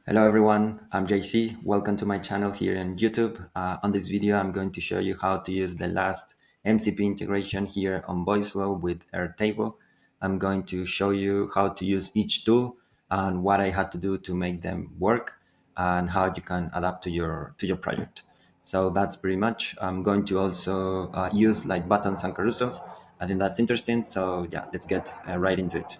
Hello everyone, I'm JC. Welcome to my channel here on YouTube. On this video, I'm going to show you how to use the last MCP integration here on Voiceflow with Airtable. I'm going to show you how to use each tool and what I had to do to make them work and how you can adapt to your project. So that's pretty much. I'm going to also use like buttons and carousels. I think that's interesting. So yeah, let's get right into it.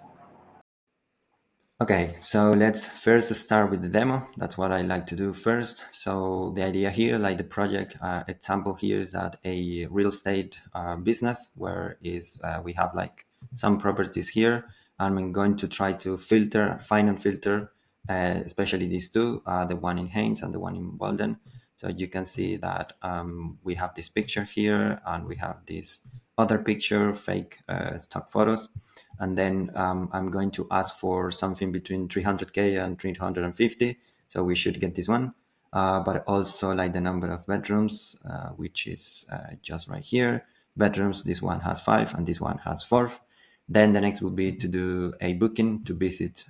Okay, so let's first start with the demo. That's what I like to do first. So the idea here, like the project example here, is that a real estate business where we have like some properties here, and I'm going to try to find and filter, especially these two, the one in Haynes and the one in Walden. So you can see that we have this picture here, and we have this other picture, fake stock photos. And then I'm going to ask for something between 300K and 350. So we should get this one. But also like the number of bedrooms, which is just right here. Bedrooms, this one has 5 and this one has 4. Then the next would be to do a booking to visit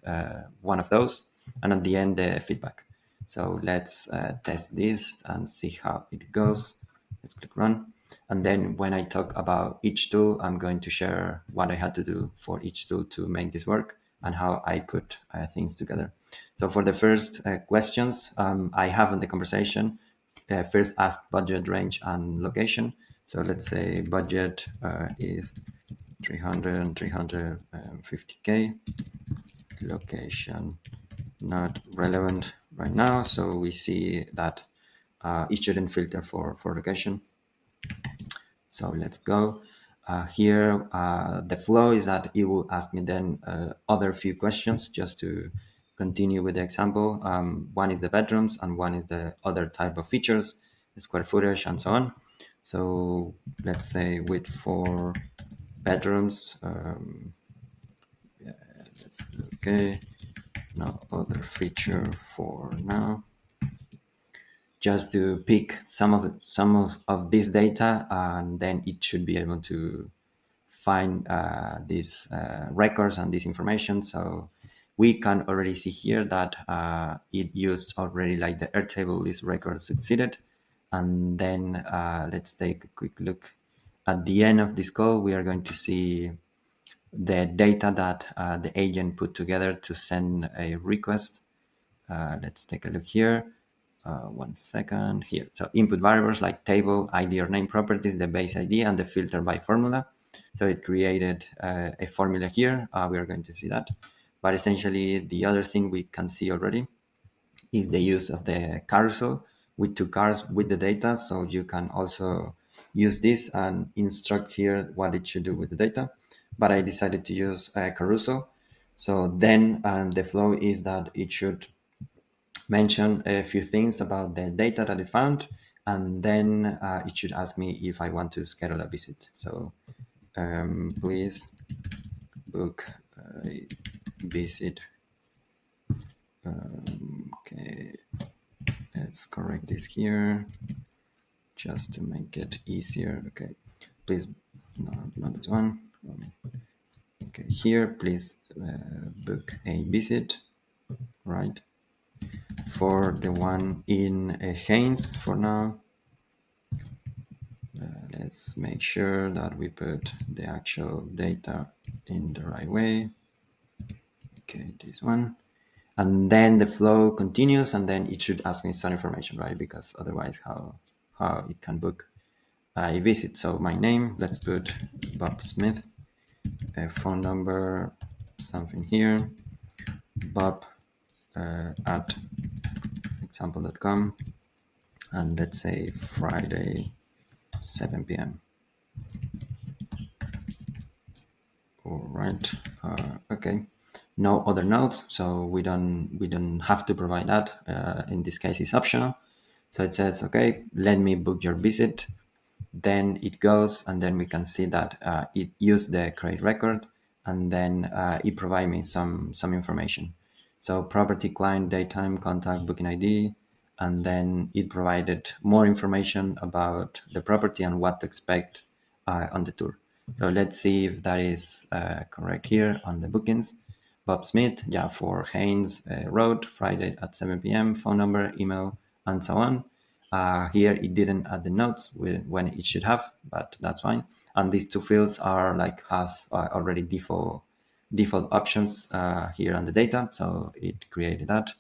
one of those. And at the end, the feedback. So let's test this and see how it goes. Let's click run. And then when I talk about each tool, I'm going to share what I had to do for each tool to make this work and how I put things together. So for the first questions, I have in the conversation, first ask budget, range, and location. So let's say budget is 350K, location not relevant right now. So we see that it shouldn't filter for location. So let's go. Here, the flow is that it will ask me then other few questions just to continue with the example. One is the bedrooms and one is the other type of features, the square footage and so on. So let's say width for bedrooms. Let's okay. No other feature for now. Just to pick some of this data, and then it should be able to find these records and this information. So we can already see here that it used already like the Airtable list record succeeded. And then let's take a quick look. At the end of this call, we are going to see the data that the agent put together to send a request. Let's take a look here. 1 second here. So input variables like table, ID or name properties, the base ID, and the filter by formula. So it created a formula here. We are going to see that. But essentially, the other thing we can see already is the use of the carousel with two cars with the data. So you can also use this and instruct here what it should do with the data. But I decided to use a carousel. So then the flow is that it should mention a few things about the data that it found, and then it should ask me if I want to schedule a visit. So please book a visit. Okay, let's correct this here just to make it easier. Okay, please, no, not this one. Okay, here, please book a visit, right? For the one in Haynes for now. Let's make sure that we put the actual data in the right way. Okay, this one. And then the flow continues, and then it should ask me some information, right? Because otherwise, how it can book a visit. So my name, let's put Bob Smith, a phone number, something here, Bob at example.com, and let's say Friday, 7 p.m. All right. Okay. No other nodes, so we don't have to provide that. In this case, it's optional. So it says, okay, let me book your visit. Then it goes, and then we can see that it used the create record, and then it provided me some information. So property, client, daytime, contact, booking ID, and then it provided more information about the property and what to expect on the tour. So let's see if that is correct here on the bookings. Bob Smith, yeah, for Haynes Road, Friday at 7 p.m., phone number, email, and so on. Here it didn't add the notes when it should have, but that's fine. And these two fields are like has already default options here on the data, so it created that.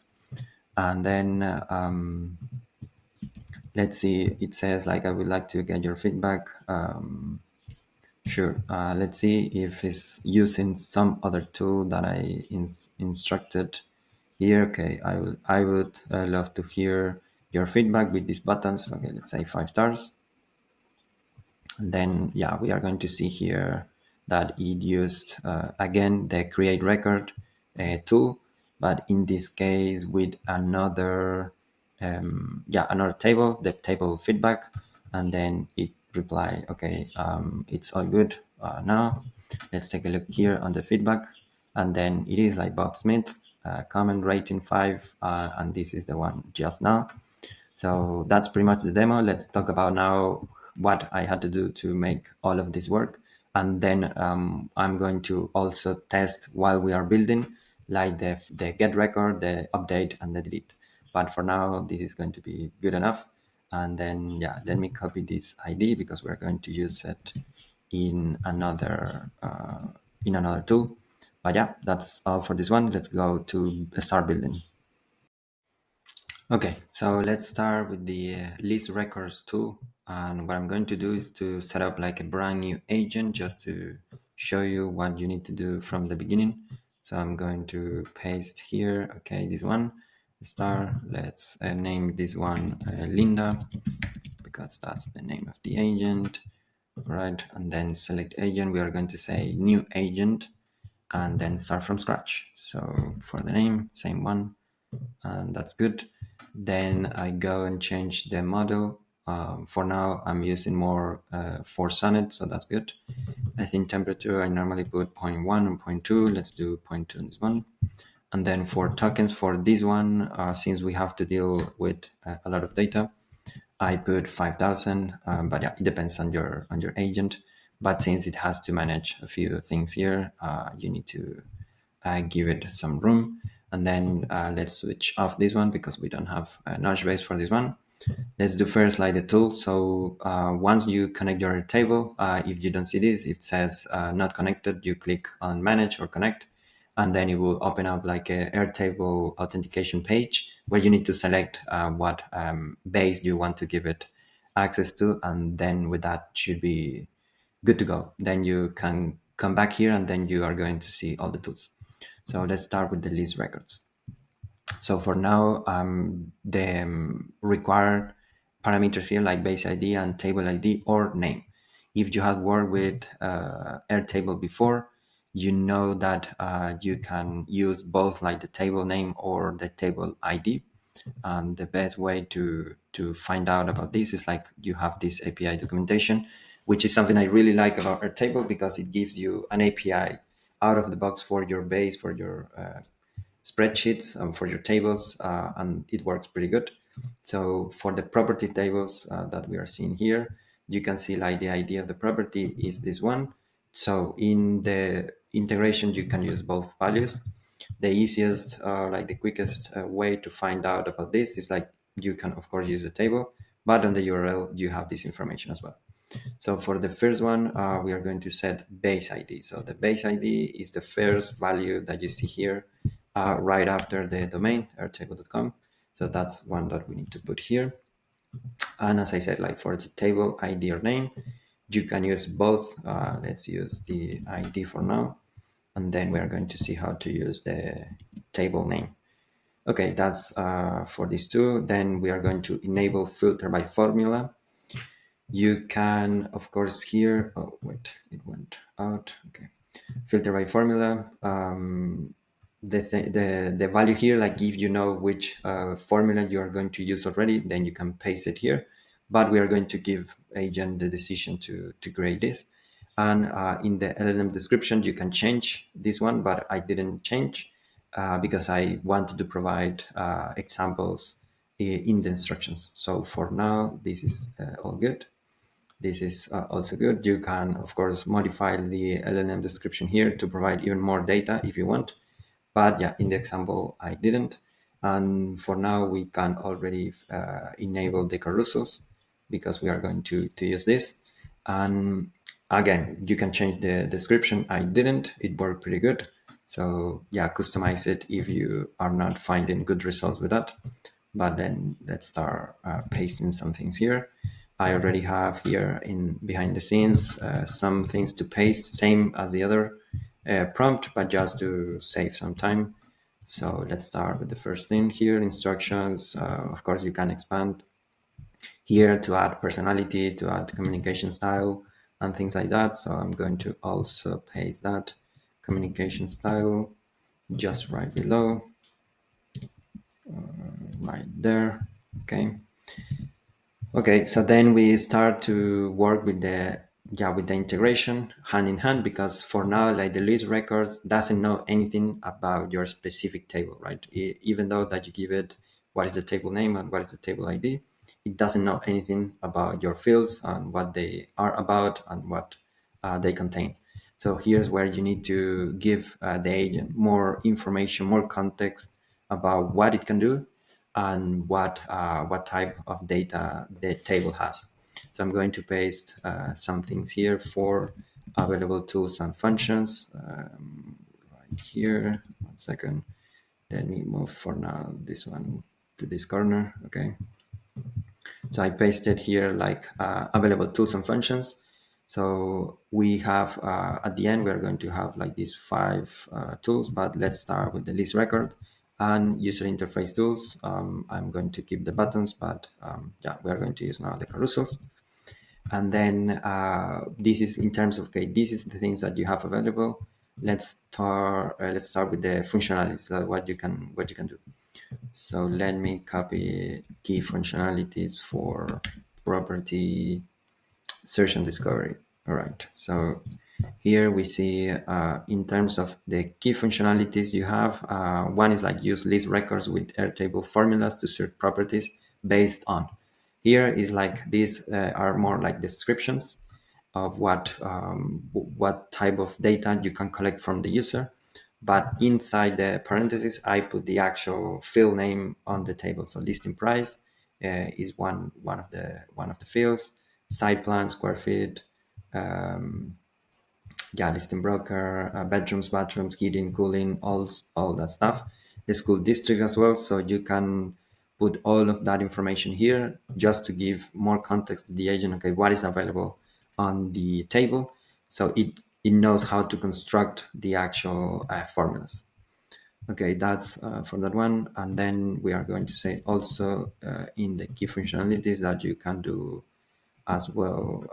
And then let's see, it says like I would like to get your feedback. Sure. Let's see if it's using some other tool that I instructed here. Okay, I would love to hear your feedback with these buttons. Okay, let's say 5 stars. And then, yeah, we are going to see here that it used, again, the create record tool, but in this case with another table, the table feedback, and then it replied, okay, it's all good now. Let's take a look here on the feedback, and then it is like Bob Smith, comment rating 5, and this is the one just now. So that's pretty much the demo. Let's talk about now what I had to do to make all of this work. And then I'm going to also test while we are building, like the get record, the update, and the delete. But for now, this is going to be good enough. And then, yeah, let me copy this ID because we're going to use it in another tool. But yeah, that's all for this one. Let's go to start building. Okay, so let's start with the list records tool. And what I'm going to do is to set up like a brand new agent just to show you what you need to do from the beginning. So I'm going to paste here, okay, this one, star. Let's name this one Linda because that's the name of the agent, right? And then select agent, we are going to say new agent and then start from scratch. So for the name, same one, and that's good. Then I go and change the model. For now, I'm using more for Sonnet, so that's good. I think temperature, I normally put zero point 0.1 and zero point 0.2. Let's do 0.2 in this one. And then for tokens for this one, since we have to deal with a lot of data, I put 5,000. But yeah, it depends on your agent. But since it has to manage a few things here, you need to give it some room. And then let's switch off this one because we don't have a notch base for this one. Let's do first like the tool. So once you connect your table, if you don't see this, it says not connected. You click on manage or connect, and then it will open up like a Airtable authentication page where you need to select what base you want to give it access to. And then with that should be good to go. Then you can come back here and then you are going to see all the tools. So let's start with the list records. So for now, the required parameters here like base ID and table ID or name. If you have worked with Airtable before, you know that you can use both like the table name or the table ID. And the best way to find out about this is like you have this API documentation, which is something I really like about Airtable because it gives you an API out of the box for your base, for your spreadsheets, for your tables, and it works pretty good. So for the property tables that we are seeing here, you can see like the idea of the property is this one. So in the integration, you can use both values. The easiest, like the quickest way to find out about this is like you can of course use the table, but on the URL you have this information as well. So for the first one, we are going to set base ID. So the base ID is the first value that you see here right after the domain, airtable.com. So that's one that we need to put here. And as I said, like for the table ID or name, you can use both. Let's use the ID for now. And then we are going to see how to use the table name. Okay, that's for these two. Then we are going to enable filter by formula. You can, of course, here, oh, wait, it went out. Okay. Filter by formula. The value here, like if you know which formula you are going to use already, then you can paste it here. But we are going to give agent the decision to create this. And in the LLM description, you can change this one, but I didn't change because I wanted to provide examples in the instructions. So for now, this is all good. This is also good. You can, of course, modify the LLM description here to provide even more data if you want. But yeah, in the example, I didn't. And for now, we can already enable the carousels because we are going to use this. And again, you can change the description. I didn't. It worked pretty good. So yeah, customize it if you are not finding good results with that. But then let's start pasting some things here. I already have here in behind the scenes some things to paste, same as the other prompt, but just to save some time. So let's start with the first thing here, instructions. Of course, you can expand here to add personality, to add communication style, and things like that. So I'm going to also paste that communication style just right below, right there. Okay. Okay, so then we start to work with the integration hand in hand, because for now, like, the list records doesn't know anything about your specific table, right? Even though that you give it what is the table name and what is the table ID, it doesn't know anything about your fields and what they are about and what they contain. So here's where you need to give the agent more information, more context about what it can do and what type of data the table has. So I'm going to paste some things here for available tools and functions. Right here, 1 second. Let me move for now this one to this corner. Okay. So I pasted here like available tools and functions. So we have at the end, we're going to have like these 5 tools, but let's start with the list record and user interface tools. I'm going to keep the buttons, but yeah, we're going to use now the carousels. And then this is in terms of, okay, this is the things that you have available. Let's start with the functionalities, what you can do. So let me copy key functionalities for property search and discovery. All right. So here we see in terms of the key functionalities you have, one is like use list records with Airtable formulas to search properties based on. Here is like these are more like descriptions of what type of data you can collect from the user. But inside the parentheses, I put the actual field name on the table. So listing price is one of the fields. Site plan, square feet, listing broker, bedrooms, bathrooms, heating, cooling, all that stuff. The school district as well, so you can put all of that information here just to give more context to the agent. Okay, what is available on the table, so it knows how to construct the actual formulas. Okay, that's for that one. And then we are going to say also in the key functionalities that you can do as well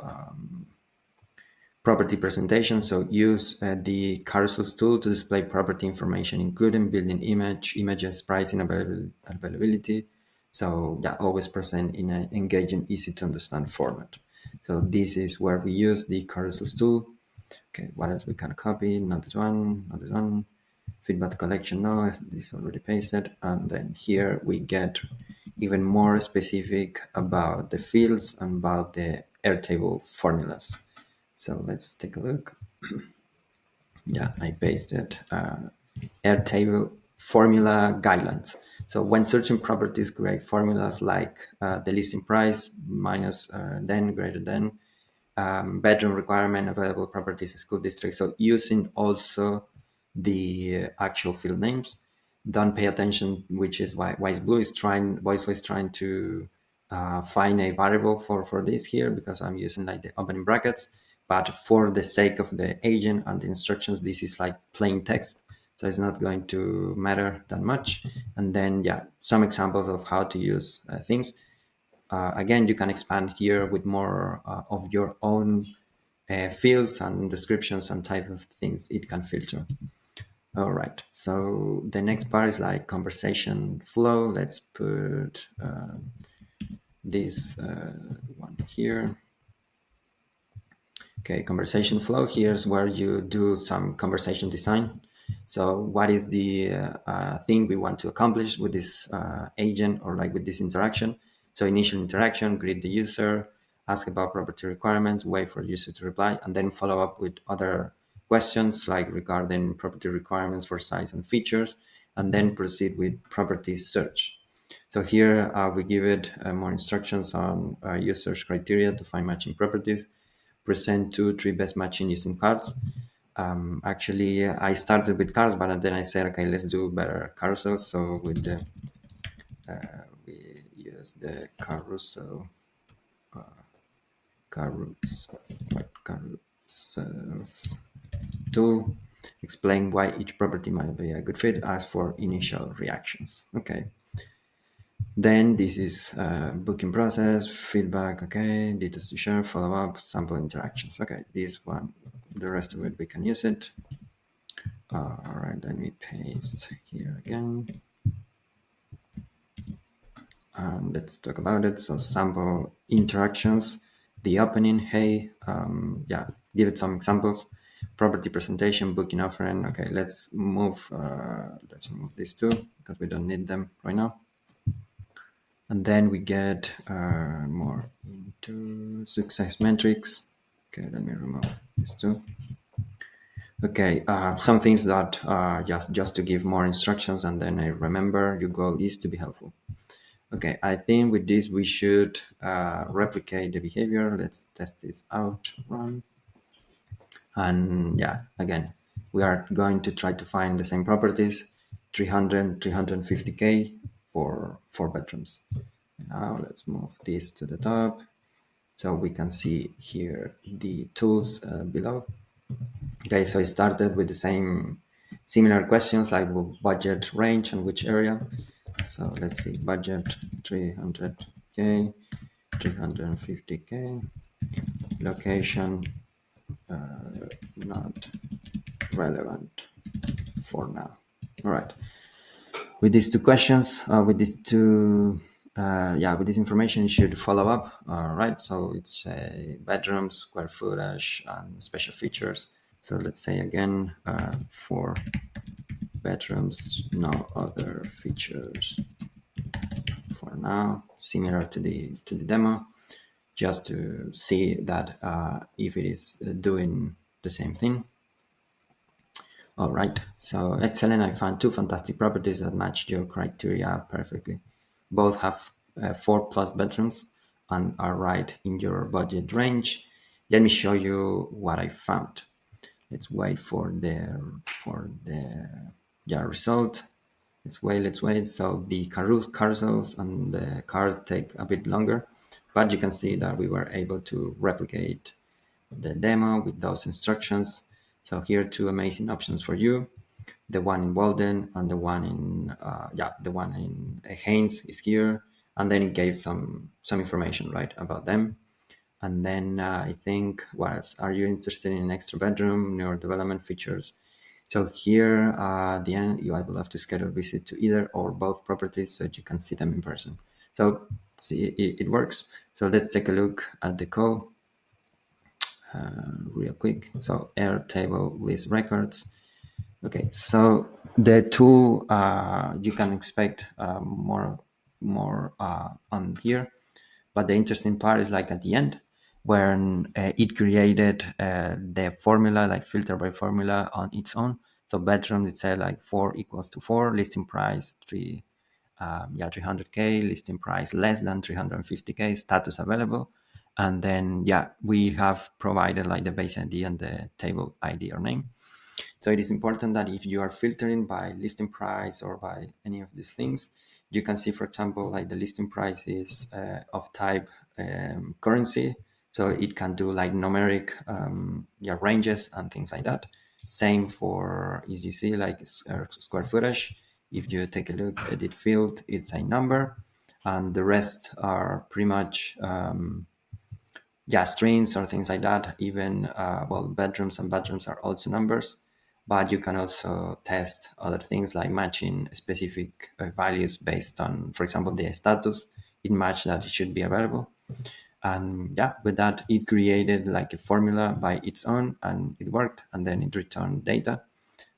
property presentation. So use the carousels tool to display property information, including building images, pricing, availability. So yeah, always present in an engaging, easy to understand format. So this is where we use the carousels tool. Okay, what else we can copy? Not this one, not this one. Feedback collection, no, this is already pasted. And then here we get even more specific about the fields and about the Airtable formulas. So let's take a look. Yeah, I pasted Airtable formula guidelines. So when searching properties, create formulas like the listing price minus then greater than bedroom requirement, available properties, school district. So using also the actual field names. Don't pay attention, which is why Voiceflow is trying to find a variable for this here, because I'm using like the opening brackets. But for the sake of the agent and the instructions, this is like plain text. So it's not going to matter that much. And then, yeah, some examples of how to use things. Again, you can expand here with more of your own fields and descriptions and type of things it can filter. All right, so the next part is like conversation flow. Let's put this one here. Okay, conversation flow. Here's where you do some conversation design. So what is the thing we want to accomplish with this agent or like with this interaction? So initial interaction, greet the user, ask about property requirements, wait for user to reply, and then follow up with other questions like regarding property requirements for size and features, and then proceed with property search. So here we give it more instructions on use search criteria to find matching properties, present 2, 3 best matching using cards. Actually, I started with cards, but then I said, okay, let's do better carousels. So with the we use the carousel, carousels tool. Explain why each property might be a good fit. Ask for initial reactions. Okay. Then this is booking process, feedback, okay, details to share, follow up, sample interactions. Okay, this one, the rest of it, we can use it. All right, let me paste here again. And let's talk about it. So sample interactions, the opening, hey, yeah, give it some examples. Property presentation, booking offering. Okay, let's remove these two because we don't need them right now. And then we get more into success metrics. Okay, let me remove these two. Okay, some things that just to give more instructions, and then I remember your goal is to be helpful. Okay, I think with this we should replicate the behavior. Let's test this out, run. And yeah, again, we are going to try to find the same properties, 300, 350K for 4 bedrooms. Now let's move this to the top. So we can see here the tools below. Okay, so I started with the same similar questions like budget range and which area. So let's see, budget 300K, 350K, location not relevant for now. All right. With these two questions, with these two, with this information, you should follow up. All right. So it's bedrooms, square footage, and special features. So let's say again, for bedrooms, no other features for now. Similar to the demo, just to see that if it is doing the same thing. All right, so excellent. I found 2 fantastic properties that match your criteria perfectly. Both have 4+ bedrooms and are right in your budget range. Let me show you what I found. Let's wait for the result. Let's wait. So the carousels and the cards take a bit longer, but you can see that we were able to replicate the demo with those instructions. So here are 2 amazing options for you. The one in Walden and the one in Haynes is here. And then it gave some information, right, about them. And then I think, what else? Are you interested in an extra bedroom, newer development features? So here, at the end, I will have to schedule a visit to either or both properties so that you can see them in person. So see, it works. So let's take a look at the code real quick. So Airtable list records. Okay, so the tool you can expect more on here, but the interesting part is like at the end when it created the formula, like filter by formula on its own. So bedroom, it said like 4 equals to 4, listing price 300K, listing price less than 350K, status available. And then, we have provided like the base ID and the table ID or name. So it is important that if you are filtering by listing price or by any of these things, you can see, for example, like the listing price is of type currency. So it can do like numeric ranges and things like that. Same for, as you see, like square footage. If you take a look, edit field, it's a number. And the rest are pretty much strings or things like that. Even bedrooms and bedrooms are also numbers, but you can also test other things like matching specific values based on, for example, the status. It matched that it should be available, and with that it created like a formula by its own, and it worked, and then it returned data.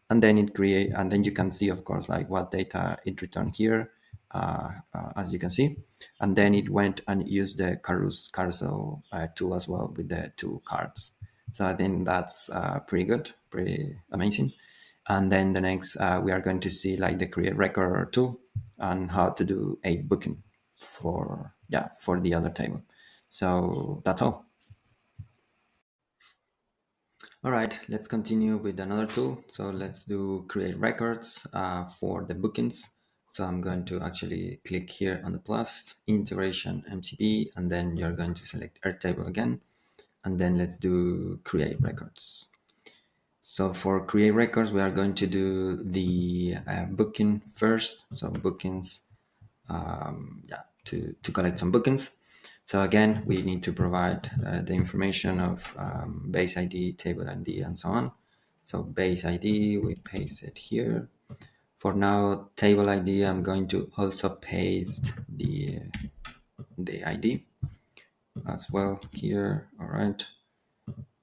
And then and then you can see, of course, like what data it returned here, as you can see. And then it went and used the carousel tool as well with the 2 cards. So I think that's pretty good, pretty amazing. And then the next, we are going to see like the create record tool and how to do a booking for the other table. So that's all. All right, let's continue with another tool. So let's do create records for the bookings. So I'm going to actually click here on the plus, integration MCP, and then you're going to select Airtable again. And then let's do create records. So for create records, we are going to do the booking first. So bookings, to collect some bookings. So again, we need to provide the information of base ID, table ID, and so on. So base ID, we paste it here. For now, table ID, I'm going to also paste the ID as well here. All right.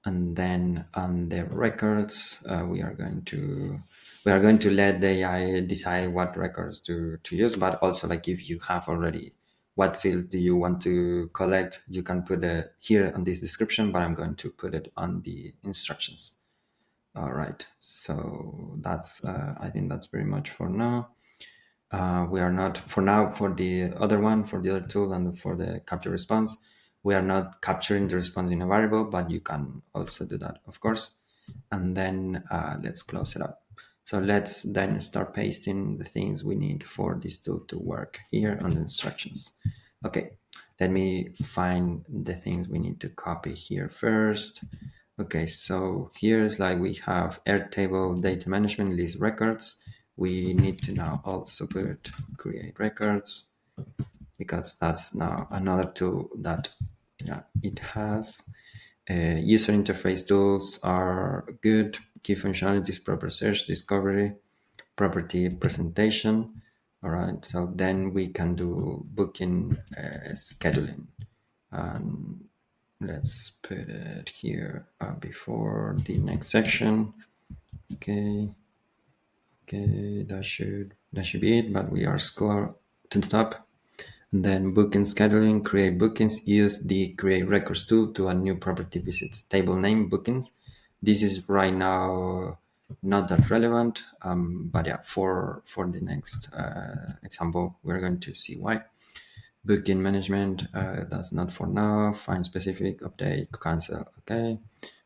And then on the records, we are going to let the AI decide what records to use, but also like if you have already what fields do you want to collect, you can put it here on this description, but I'm going to put it on the instructions. All right, so that's I think that's very much for now. We are not for now for the other one, for the other tool, and for the capture response. We are not capturing the response in a variable, but you can also do that, of course. And then let's close it up. So let's then start pasting the things we need for this tool to work here on the instructions. Okay, let me find the things we need to copy here first. Okay, so here's like we have Airtable data management list records. We need to now also put create records because that's now another tool that it has. User interface tools are good. Key functionalities, proper search, discovery, property presentation. All right, so then we can do booking scheduling. And let's put it here before the next section. Okay, that should be it. But we are scroll to the top, and then booking scheduling, create bookings. Use the create records tool to add new property visits. Table name bookings. This is right now not that relevant, but yeah, for the next example, we're going to see why. Booking management, that's not for now. Find specific, update, cancel, okay.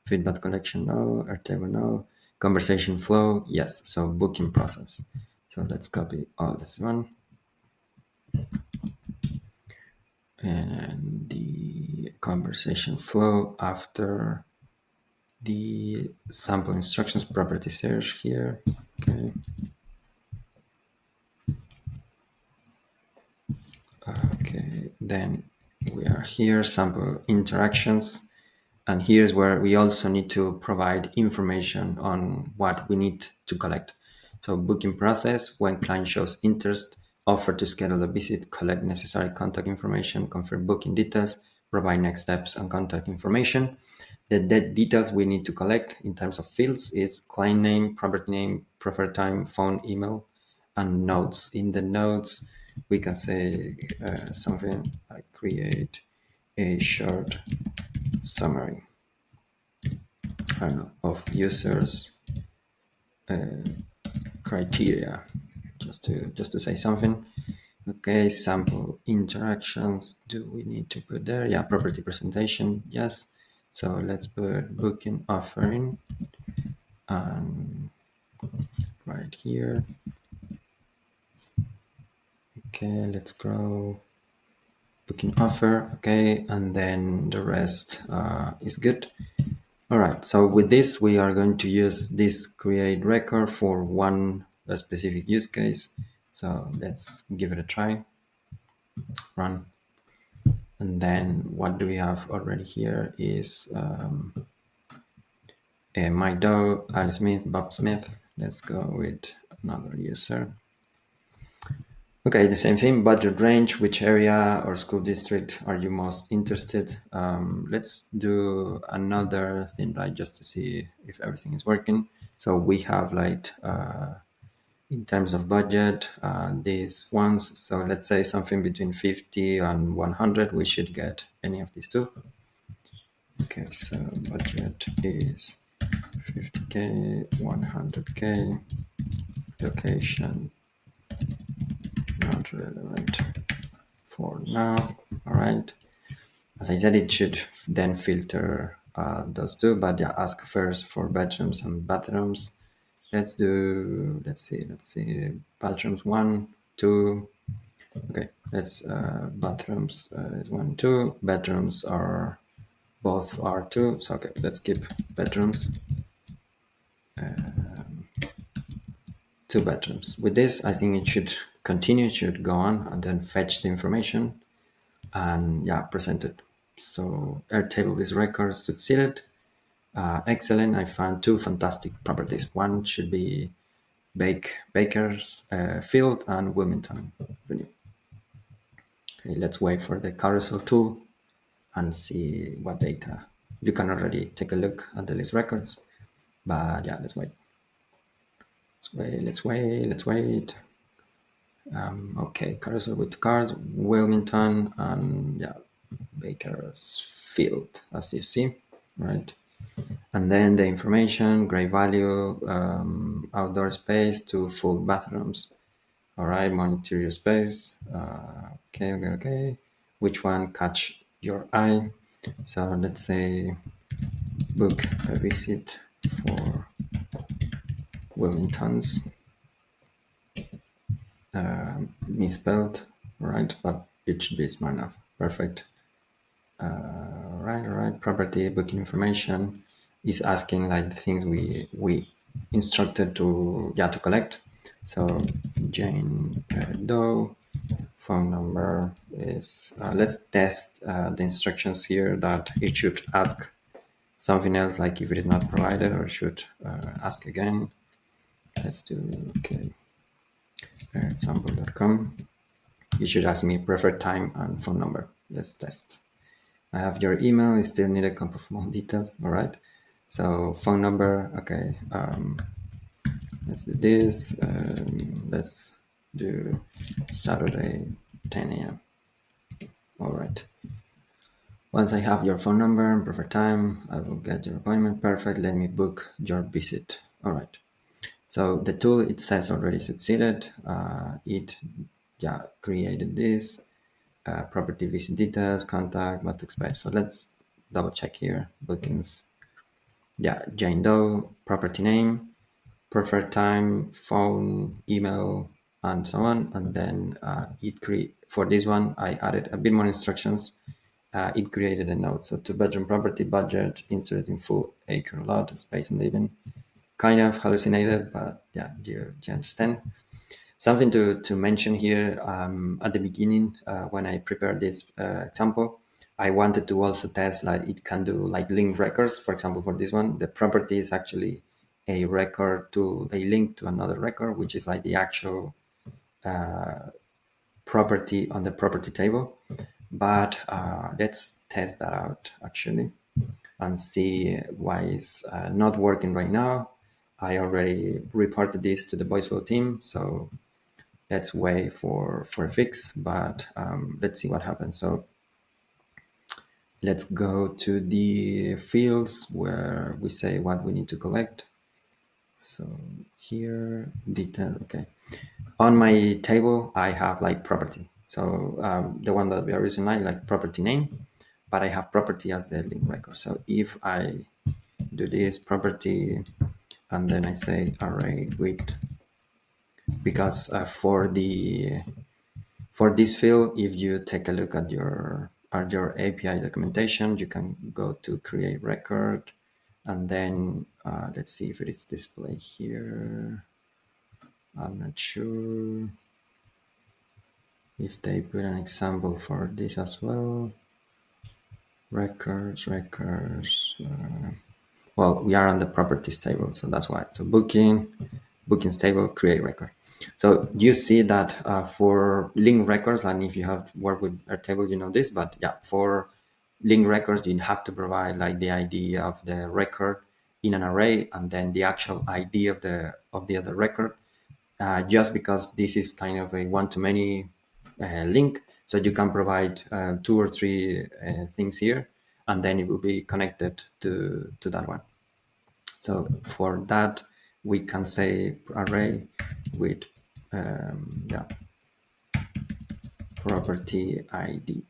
Feedback collection, no. Airtable, no. Conversation flow, yes. So booking process. So let's copy all this one. And the conversation flow after the sample instructions property search here, okay. Okay, then we are here, sample interactions. And here's where we also need to provide information on what we need to collect. So booking process, when client shows interest, offer to schedule a visit, collect necessary contact information, confirm booking details, provide next steps and contact information. The details we need to collect in terms of fields is client name, property name, preferred time, phone, email, and notes. In the notes, we can say something like create a short summary, I don't know, of users criteria, just to say something. Okay, sample interactions. Do we need to put there? Yeah, property presentation. Yes. So let's put booking offering and right here. Okay, let's grow booking offer. Okay, and then the rest is good. All right, so with this, we are going to use this create record for one specific use case. So let's give it a try, run. And then what do we have already here is Mike Doe, Al Smith, Bob Smith. Let's go with another user. Okay, the same thing, budget range, which area or school district are you most interested? Let's do another thing, right, just to see if everything is working. So we have like, in terms of budget, these ones. So let's say something between 50 and 100, we should get any of these two. Okay, so budget is 50K, 100K, location, not relevant for now. All right. As I said, it should then filter those two, but yeah, ask first for bedrooms and bathrooms. Let's see, bathrooms 1, 2. Okay, let's bathrooms is 1, 2. Bedrooms are both are 2. So okay, let's keep bedrooms. 2 bedrooms. With this, I think it should continue, it should go on and then fetch the information and yeah, present it. So Airtable is records succeeded. Excellent. I found 2 fantastic properties. One should be Baker's Field and Wilmington. Okay, let's wait for the Carousel tool and see what data. You can already take a look at the list records, but yeah, let's wait. Let's wait. Okay, Carousel with cars, Wilmington, and yeah, Baker's Field, as you see, right? And then the information, great value, outdoor space, 2 full bathrooms. All right, monitor your space. Okay. Which one catch your eye? So let's say book a visit for Wilmington's. Misspelled, right? But it should be smart enough. Perfect. All right. Property booking information is asking like the things we instructed to collect. So Jane Doe, phone number is. Let's test the instructions here that it should ask something else, like if it is not provided, or should ask again. Let's do okay. Example.com. You should ask me preferred time and phone number. Let's test. I have your email. You still need a couple of more details. All right. So phone number. Okay. Let's do this. Let's do Saturday, 10 a.m. All right. Once I have your phone number and preferred time, I will get your appointment. Perfect. Let me book your visit. All right. So the tool, it says already succeeded. It created this property visit details, contact, what to expect. So let's double check here. Bookings. Yeah, Jane Doe, property name, preferred time, phone, email, and so on. And then for this one, I added a bit more instructions. It created a note. So 2 bedroom property, budget, inserted in full acre lot, space and living. Kind of hallucinated, but yeah, do you understand? Something to mention here at the beginning, when I prepared this example, I wanted to also test like it can do like link records. For example, for this one, the property is actually a record to a link to another record, which is like the actual property on the property table. But let's test that out actually and see why it's not working right now. I already reported this to the Voiceflow team, so let's wait for a fix, but let's see what happens. So let's go to the fields where we say what we need to collect. So here, detail, okay. On my table, I have like property. So the one that we are using now, like property name, but I have property as the link record. So if I do this property, and then I say array with, because for this field, if you take a look at your API documentation, you can go to create record, and then let's see if it is displayed here. I'm not sure if they put an example for this as well. Records. Well, we are on the properties table, so that's why. So bookings table, create record. So you see that for link records, and if you have worked with Airtable, you know this, but yeah, for link records, you have to provide like the ID of the record in an array, and then the actual ID of the other record, just because this is kind of a one-to-many link. So you can provide 2 or 3 things here, and then it will be connected to that one. So for that, we can say array with yeah, property ID.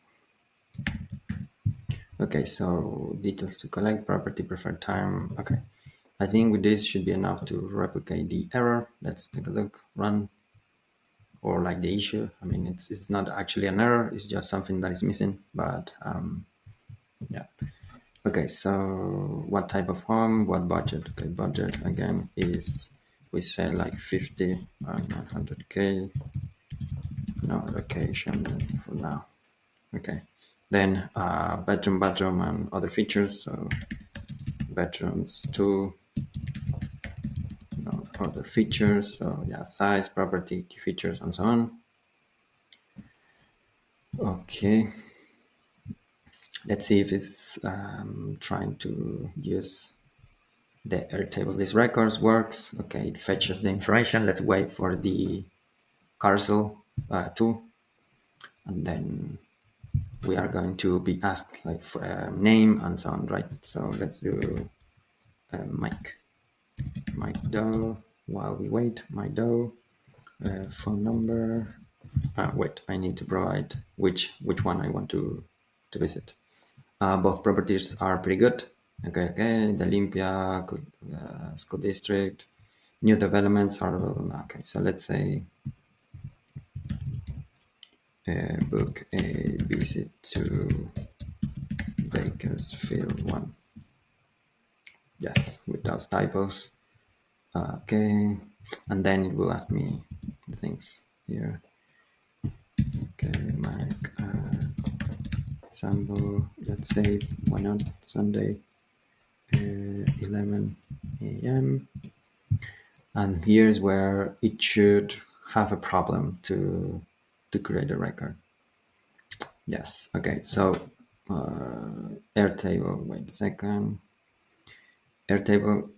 Okay, so details to collect, property preferred time. Okay, I think with this should be enough to replicate the error. Let's take a look, run, or like the issue. I mean, it's not actually an error, it's just something that is missing, but yeah. Okay, so what type of home, what budget? Okay, budget again is, we say like 50 and 100K, no location for now. Okay, then bedroom and other features. So bedrooms two, other features. So yeah, size, property, key features, and so on. Okay, let's see if it's trying to use the Airtable list records works. Okay, it fetches the information. Let's wait for the Carousel tool, and then we are going to be asked like for name and so on, right? So let's do Mike Doe. While we wait, Mike Doe, phone number. Wait, I need to provide which one I want to visit. Both properties are pretty good. Okay, the Olympia school district. New developments are okay. So let's say book a visit to Bakersfield 1. Yes, with those typos. Okay, and then it will ask me the things here. Okay, Mike, example, let's say, why not, Sunday, 11 a.m. And here's where it should have a problem to create a record. Yes, okay, so Airtable, wait a second. Airtable,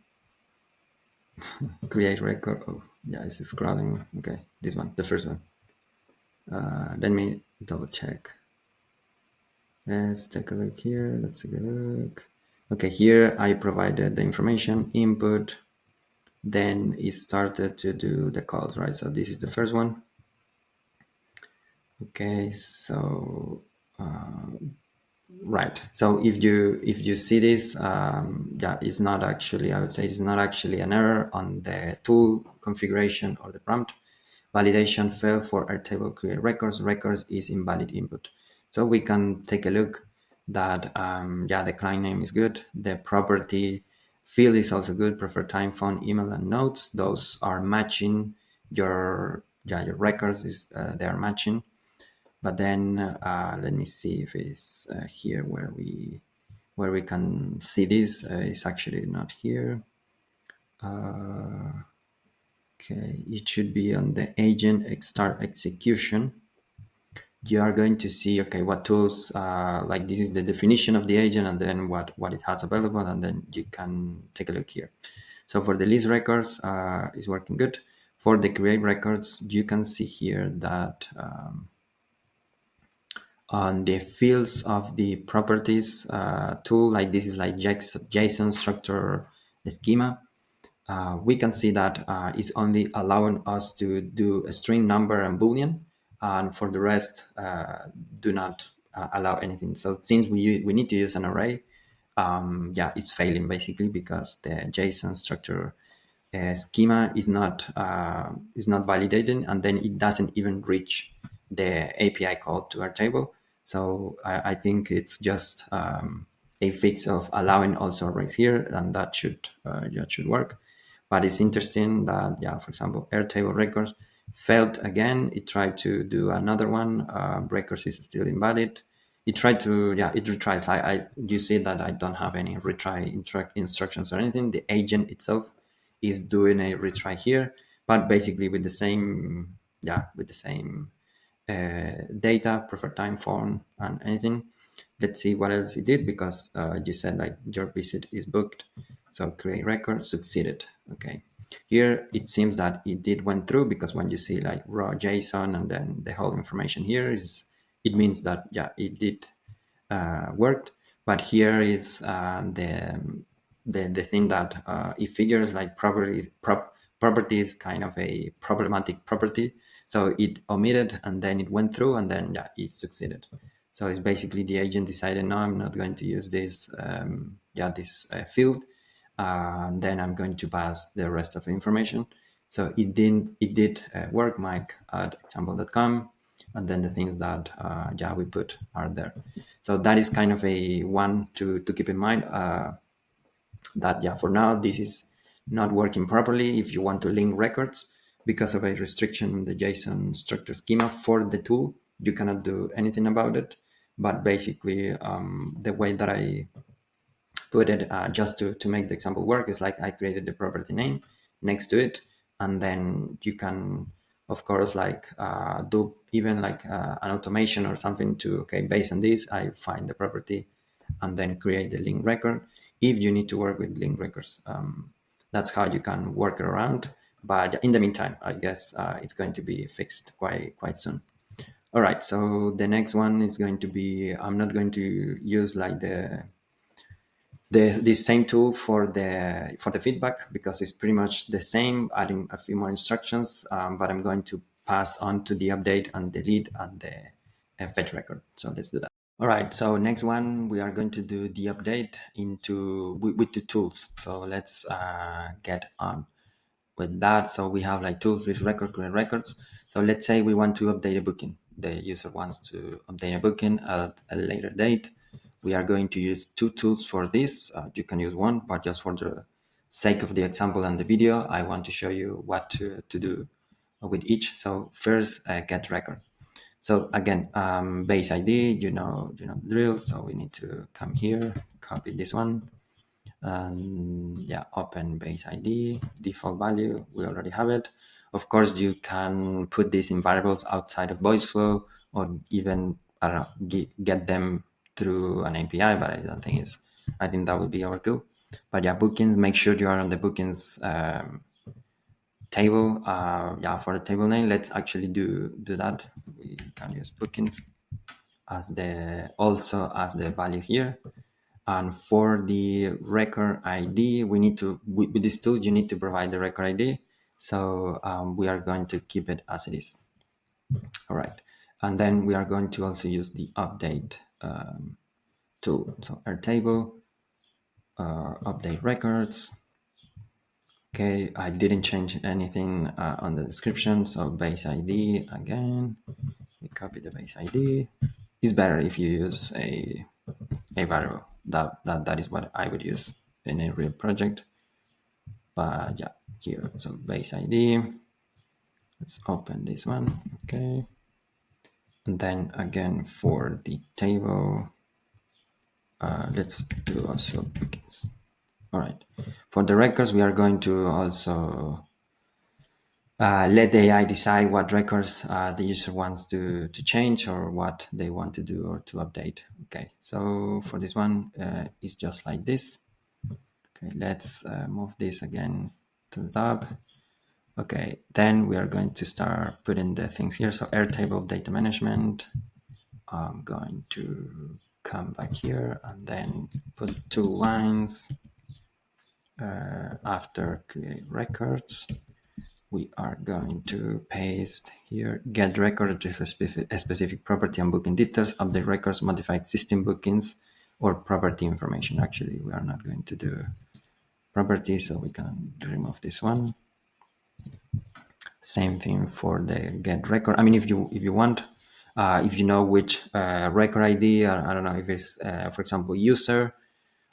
create record. Oh, yeah, it's scrolling. Okay, this one, the first one. Let me double check. Let's take a look here. Let's take a look. Okay, here I provided the information, input, then it started to do the calls, right? So this is the first one. Okay, so right. So if you see this, yeah, it's not actually, I would say it's not actually an error on the tool configuration or the prompt. Validation failed for Airtable create records. Records is invalid input. So we can take a look that, yeah, the client name is good. The property field is also good. Preferred time, phone, email, and notes. Those are matching your, yeah, your records is they are matching. But then let me see if it's here where we can see this. It's actually not here. Okay, it should be on the agent start execution. You are going to see, okay, what tools, like this is the definition of the agent and then what it has available, and then you can take a look here. So for the list records, is working good. For the create records, you can see here that on the fields of the properties tool, like this is like JSON structure schema, we can see that it's only allowing us to do a string, number, and boolean, and for the rest, do not allow anything. So since we need to use an array, yeah, it's failing basically because the JSON structure schema is not validating, and then it doesn't even reach the API call to our table. So I think it's just a fix of allowing also arrays here, and that should work. But it's interesting that, yeah, for example, Airtable records failed again. It tried to do another one. Records is still invalid. It tried to, yeah, it retries. You see that I don't have any retry instructions or anything. The agent itself is doing a retry here, but basically with the same, yeah, with the same data, preferred time, phone, and anything. Let's see what else it did, because you said like your visit is booked. So create record succeeded. Okay. Here it seems that it did went through, because when you see like raw JSON and then the whole information here is, it means that, yeah, it did worked. But here is the thing that it figures like property is kind of a problematic property, so it omitted and then it went through and then yeah, it succeeded. So it's basically the agent decided, no, I'm not going to use this this field, then I'm going to pass the rest of the information. So it did work, Mike at example.com, and then the things that we put are there. So that is kind of a one to keep in mind, that yeah, for now this is not working properly. If you want to link records because of a restriction in the JSON structure schema for the tool, you cannot do anything about it. But basically, the way that I put it, just to make the example work, is like I created the property name next to it, and then you can of course like do even like an automation or something to, okay, based on this I find the property and then create the link record if you need to work with link records. That's how you can work around, but in the meantime I guess it's going to be fixed quite soon. All right, so the next one is going to be, I'm not going to use like the same tool for the feedback because it's pretty much the same, adding a few more instructions, but I'm going to pass on to the update and delete and the fetch record. So let's do that. All right, so next one we are going to do the update into with the tools. So let's get on with that. So we have like tools, list record, current records. So let's say we want to update a booking. The user wants to update a booking at a later date. We are going to use two tools for this. You can use one, but just for the sake of the example and the video, I want to show you what to do with each. So first, get record. So again, base ID, the drill. So we need to come here, copy this one, and yeah, open base ID, default value, we already have it. Of course, you can put these in variables outside of Voiceflow, or even, I don't know, get them through an API, but I think that would be overkill. But yeah, bookings, make sure you are on the bookings table. For the table name, let's actually do that. We can use bookings as the value here. And for the record ID, we need to, with this tool, you need to provide the record ID. So we are going to keep it as it is. All right. And then we are going to also use the update tool. So Airtable, update records. Okay, I didn't change anything on the description. So base ID again, we copy the base ID. It's better if you use a variable. That is what I would use in a real project. But yeah, here, so base ID. Let's open this one. Okay. And then again for the table, let's do also bookings. All right. For the records, we are going to also let the AI decide what records the user wants to change or what they want to do or to update. Okay. So for this one, it's just like this. Okay. Let's move this again to the top. Okay, then we are going to start putting the things here. So Airtable data management. I'm going to come back here and then put two lines after create records. We are going to paste here, get record to a specific property and booking details, update records, modify existing bookings or property information. Actually, we are not going to do property, so we can remove this one. Same thing for the get record. I mean, if you want, if you know which record ID, I don't know if it's, for example, user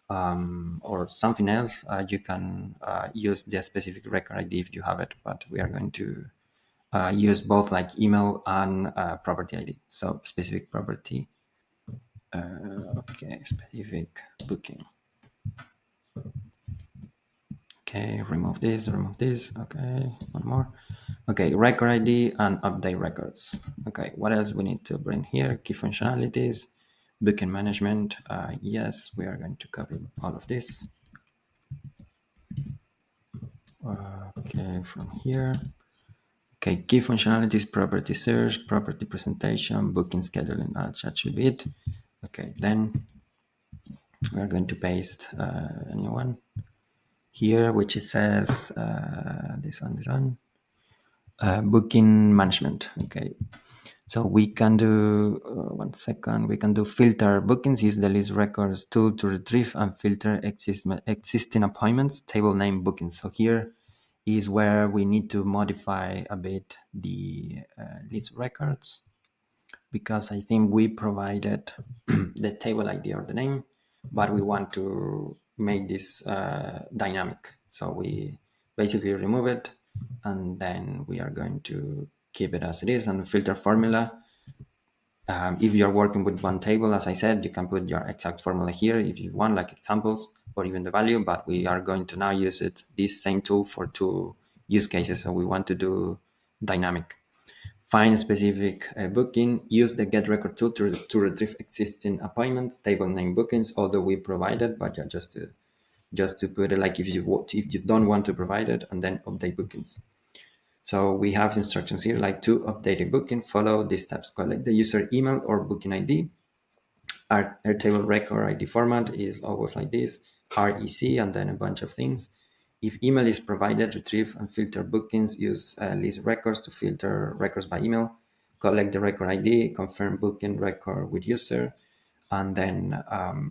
or something else, you can use the specific record ID if you have it. But we are going to use both like email and property ID. So specific property. Okay, specific booking. Okay, remove this. Okay, one more. Okay, record ID and update records. Okay, what else we need to bring here? Key functionalities, booking management. Yes, we are going to copy all of this. Okay, from here. Okay, key functionalities, property search, property presentation, booking scheduling. That should be it. Okay, then We're going to paste a new one here, which it says this one, booking management. Okay, so we can do, one second, we can do filter bookings, use the list records tool to retrieve and filter existing appointments, table name bookings. So here is where we need to modify a bit the list records, because I think we provided the table ID or the name, but we want to make this dynamic. So we basically remove it, and then we are going to keep it as it is. And filter formula, if you're working with one table, as I said, you can put your exact formula here if you want, like examples or even the value, but we are going to now use it, this same tool, for two use cases. So we want to do dynamic. Find specific booking, use the get record tool to retrieve existing appointments, table name bookings, although we provided, but yeah, just to put it, like if you don't want to provide it, and then update bookings. So we have instructions here, like to update a booking, follow these steps: collect the user email or booking ID. Our Airtable record ID format is always like this, REC, and then a bunch of things. If email is provided, retrieve and filter bookings, use list records to filter records by email, collect the record ID, confirm booking record with user, and then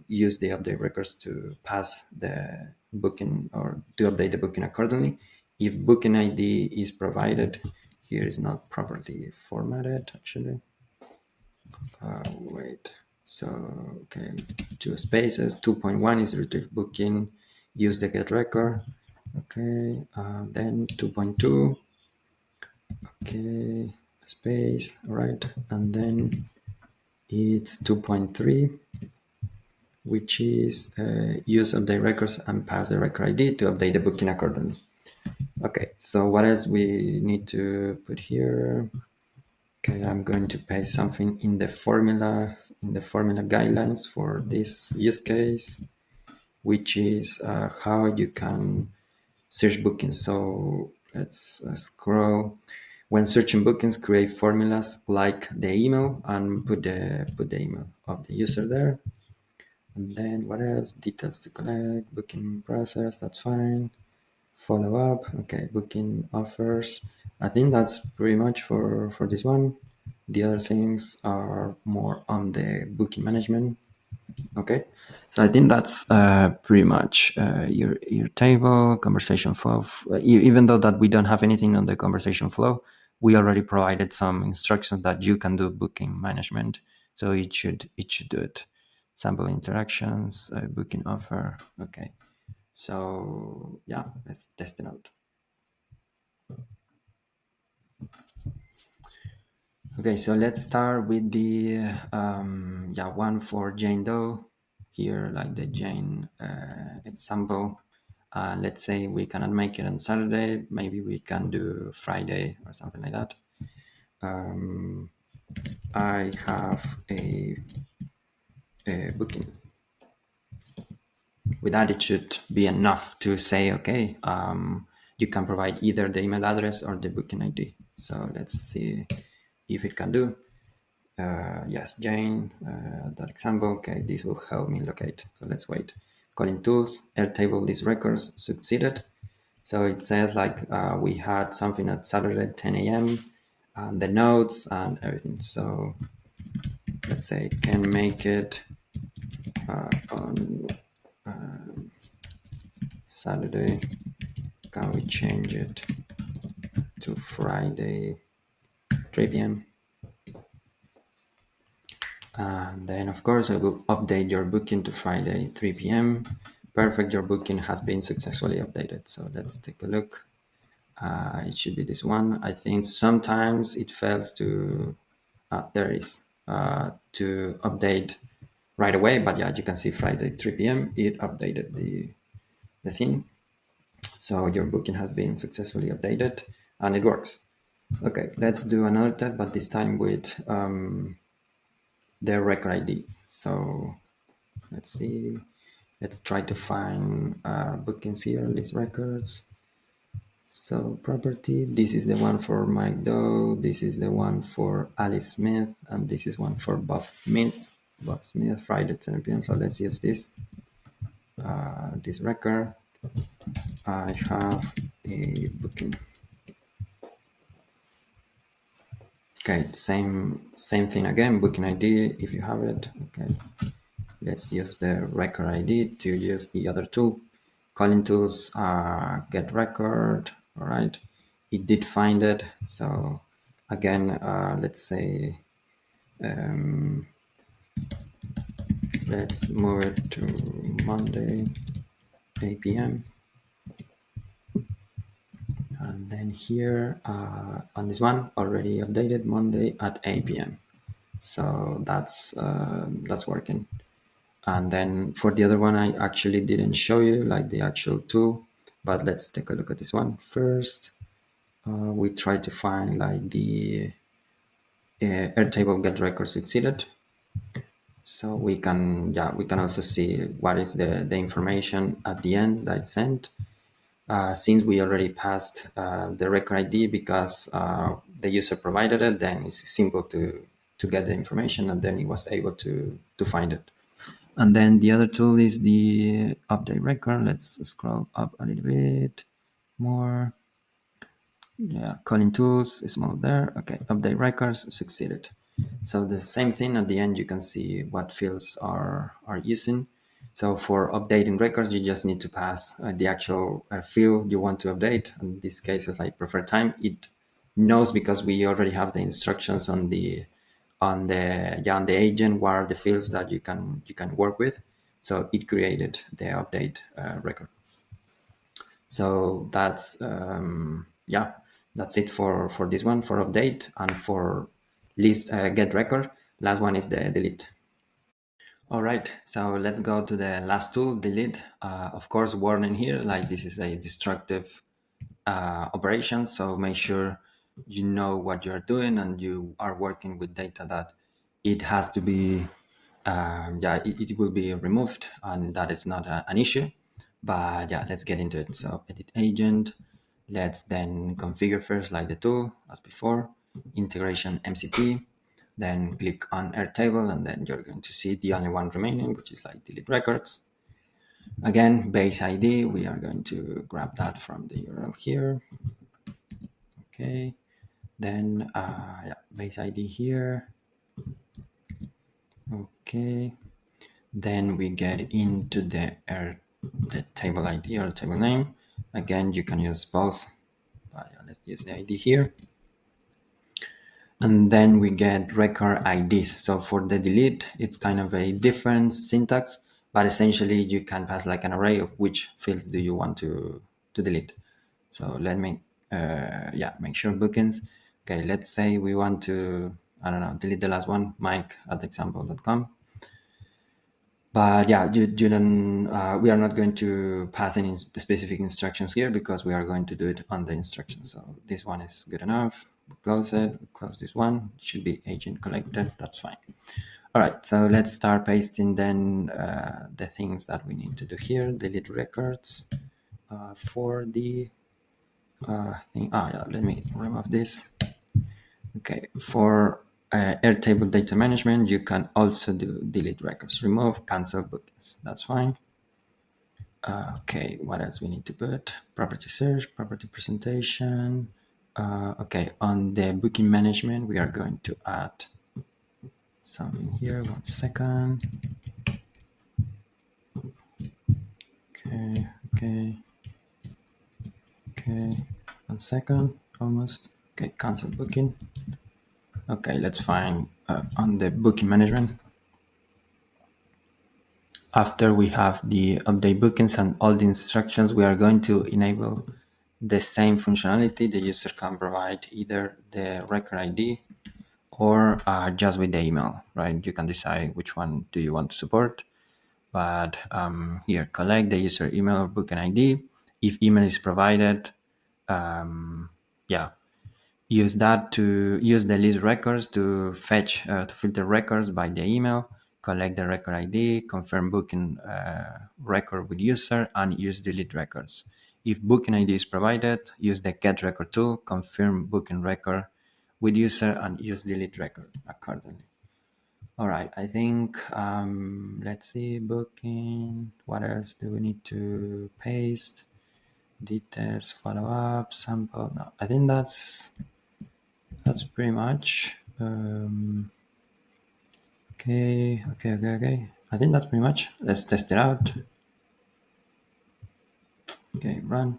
use the update records to pass the booking or to update the booking accordingly. If booking ID is provided, here is not properly formatted actually. Wait. So, okay, two spaces. 2.1 is retrieve booking, use the get record. Okay, then 2.2. Okay, space, right, and then it's 2.3, which is use update records and pass the record ID to update the booking accordingly. Okay, so what else we need to put here? Okay, I'm going to paste something in the formula guidelines for this use case, which is how you can search bookings. So let's scroll. When searching bookings, create formulas like the email and put the email of the user there. And then what else? Details to collect, booking process, that's fine. Follow up, okay, booking offers. I think that's pretty much for this one. The other things are more on the booking management. Okay, so I think that's pretty much your table conversation flow. Even though that we don't have anything on the conversation flow, we already provided some instructions that you can do booking management. So it should do it. Sample interactions, booking offer. Okay, so yeah, let's test it out. Okay, so let's start with the one for Jane Doe. Here, like the Jane example. Let's say we cannot make it on Saturday. Maybe we can do Friday or something like that. I have a booking. With that, it should be enough to say, okay, you can provide either the email address or the booking ID. So let's see if it can do. Yes, Jane, that example. Okay, this will help me locate. So let's wait. Calling tools, Airtable list records succeeded. So it says like we had something at Saturday 10 a.m. and the notes and everything. So let's say can make it on Saturday. Can we change it to Friday 3 p.m.? And then, of course, I will update your booking to Friday 3 p.m. Perfect, your booking has been successfully updated. So let's take a look. It should be this one. I think sometimes it fails to, there is, to update right away. But yeah, you can see Friday 3 p.m. It updated the thing. So your booking has been successfully updated and it works. Okay, let's do another test, but this time with the record ID. So let's see. Let's try to find bookings here, list records. So property, this is the one for Mike Doe, this is the one for Alice Smith, and this is one for Bob Smith, Friday 10 p.m. So let's use this. this record. I have a booking. Okay, same thing again. Booking ID if you have it. Okay, let's use the record ID to use the other tool. Calling tools get record. All right, it did find it. So again, let's say let's move it to Monday 8 p.m. And then here on this one already updated Monday at 8 p.m. So that's working. And then for the other one, I actually didn't show you like the actual tool, but let's take a look at this one first. We try to find like the Airtable get record succeeded. So we can also see what is the information at the end that it's sent. Since we already passed the record ID because the user provided it, then it's simple to get the information, and then it was able to find it. And then the other tool is the update record. Let's scroll up a little bit more. Yeah, calling tools is more there. Okay, update records succeeded. So the same thing at the end, you can see what fields are using. So for updating records, you just need to pass the actual field you want to update. In this case, as I prefer time, it knows because we already have the instructions on the agent what are the fields that you can work with. So it created the update record. So that's it for this one, for update. And for list get record, last one is the delete. All right, so let's go to the last tool, delete. Of course, warning here, like this is a destructive operation, so make sure you know what you're doing and you are working with data that it has to be it will be removed, and that is not an issue. But yeah, let's get into it. So edit agent, let's then configure first like the tool as before, integration MCP, then click on Airtable, and then you're going to see the only one remaining, which is like delete records. Again, base ID, we are going to grab that from the URL here. Okay, then base ID here. Okay, then we get into the table ID or table name. Again, you can use both, but let's use the ID here. And then we get record IDs. So for the delete, it's kind of a different syntax, but essentially you can pass like an array of which fields do you want to delete. So let me, make sure bookings. Okay, let's say we want to, I don't know, delete the last one, mike@example.com. But yeah, you don't. We are not going to pass any specific instructions here because we are going to do it on the instructions. So this one is good enough. We close it. We close this one. It should be agent collected. That's fine. All right. So let's start pasting then the things that we need to do here. Delete records for the thing. Let me remove this. Okay, for Airtable data management, you can also do delete records, remove, cancel bookings. That's fine. Okay, what else we need to put? Property search, property presentation. Okay, on the booking management, we are going to add something here. 1 second. Okay. 1 second, almost. Okay, cancel booking. Okay, let's find on the booking management. After we have the update bookings and all the instructions, we are going to enable the same functionality. The user can provide either the record ID or just with the email, right? You can decide which one do you want to support. But here, collect the user email or booking ID. If email is provided, use that to use the list records to fetch to filter records by the email, collect the record ID, confirm booking record with user, and use delete records. If booking ID is provided, use the get record tool, confirm booking record with user, and use delete record accordingly. All right, I think, let's see, booking. What else do we need to paste? Details, follow up, sample. No, I think that's pretty much. Okay. I think that's pretty much. Let's test it out. Okay, run.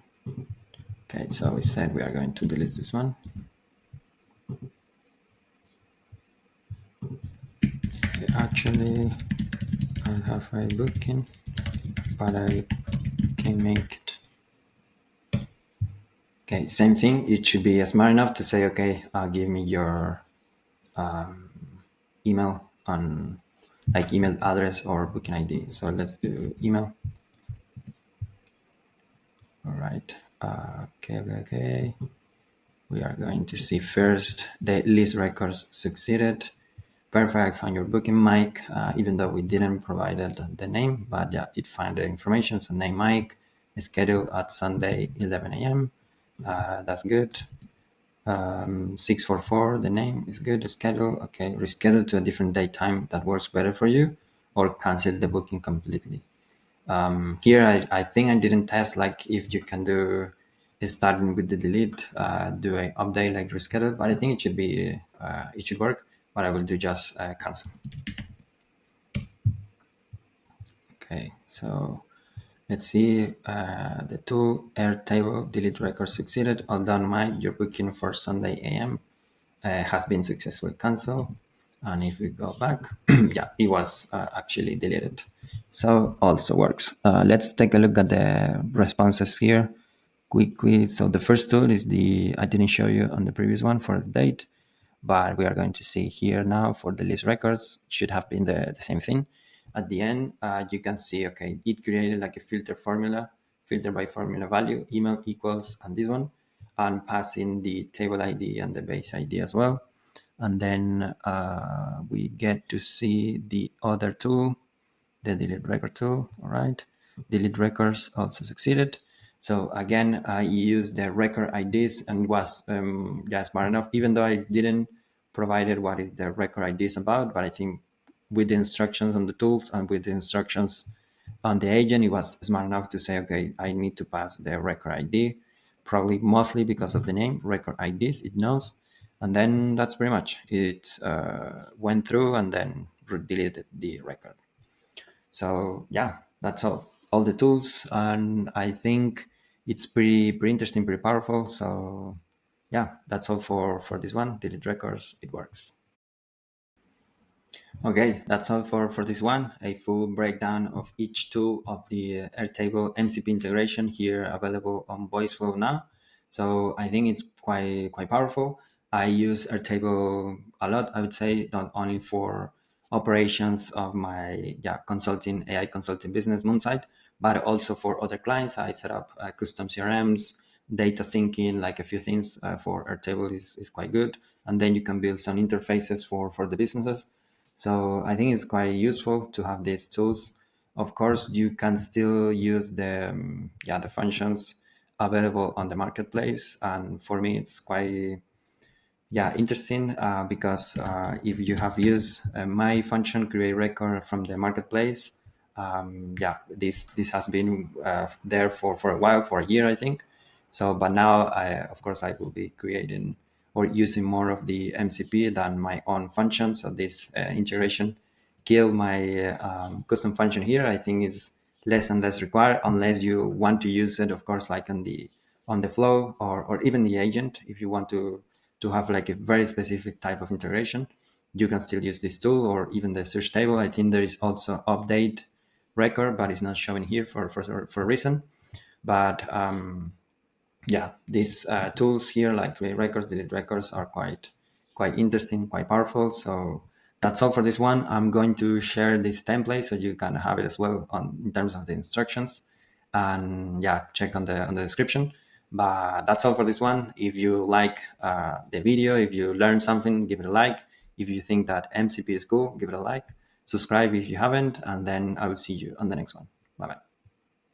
Okay, so we said we are going to delete this one. Okay, actually, I have a booking, but I can make it. Okay, same thing. It should be smart enough to say, okay, give me your email on like email address or booking ID. So let's do email. All right. Okay. We are going to see first the list records succeeded. Perfect. I found your booking, Mike. Even though we didn't provide the name, but yeah, it found the information. So name Mike, schedule at Sunday 11 a.m. That's good. 644, the name is good. Schedule, okay. Reschedule to a different date time that works better for you, or cancel the booking completely. Here, I think I didn't test like if you can do starting with the delete, do a update like reschedule, but I think it should work. But I will do just cancel. Okay, so let's see the tool Airtable delete record succeeded. All done, Mike. Your booking for Sunday AM has been successfully cancelled. And if we go back, yeah, it was actually deleted. So also works. Let's take a look at the responses here quickly. So the first tool is I didn't show you on the previous one for the date, but we are going to see here now for the list records. It should have been the same thing. At the end, you can see, okay, it created like a filter formula, filter by formula value, email equals, and this one, and passing the table ID and the base ID as well. And then we get to see the other tool, the delete record tool. All right, delete records also succeeded. So again, I used the record IDs and it was yeah, smart enough, even though I didn't provided what is the record IDs about, but I think with the instructions on the tools and with the instructions on the agent, it was smart enough to say, okay, I need to pass the record ID, probably mostly because of the name, record IDs, it knows. And then that's pretty much it. Went through and then deleted the record. So yeah, that's all the tools, and I think it's pretty interesting, pretty powerful. So yeah, that's all for this one. Delete records, it works. Okay, that's all for this one. A full breakdown of each tool of the Airtable MCP integration here available on Voiceflow now. So I think it's quite powerful. I use Airtable a lot, I would say, not only for operations of my consulting AI consulting business Moonside, but also for other clients. I set up custom CRMs, data syncing, like a few things for Airtable is quite good. And then you can build some interfaces for the businesses. So I think it's quite useful to have these tools. Of course, you can still use the functions available on the marketplace, and for me, it's quite interesting because if you have used my function create record from the marketplace, this has been there for a while, for a year, I think. So, but now of course, I will be creating or using more of the MCP than my own function. So this integration kill my custom function here. I think is less and less required unless you want to use it, of course, like on the flow or even the agent. If you want to have like a very specific type of integration, you can still use this tool or even the search table. I think there is also update record, but it's not showing here for a reason. But these tools here, like create records, delete records, are quite interesting, quite powerful. So that's all for this one. I'm going to share this template so you can have it as well on in terms of the instructions, and check on the description. But that's all for this one. If you like the video, if you learned something, give it a like. If you think that MCP is cool, give it a like. Subscribe if you haven't, and then I will see you on the next one. Bye bye.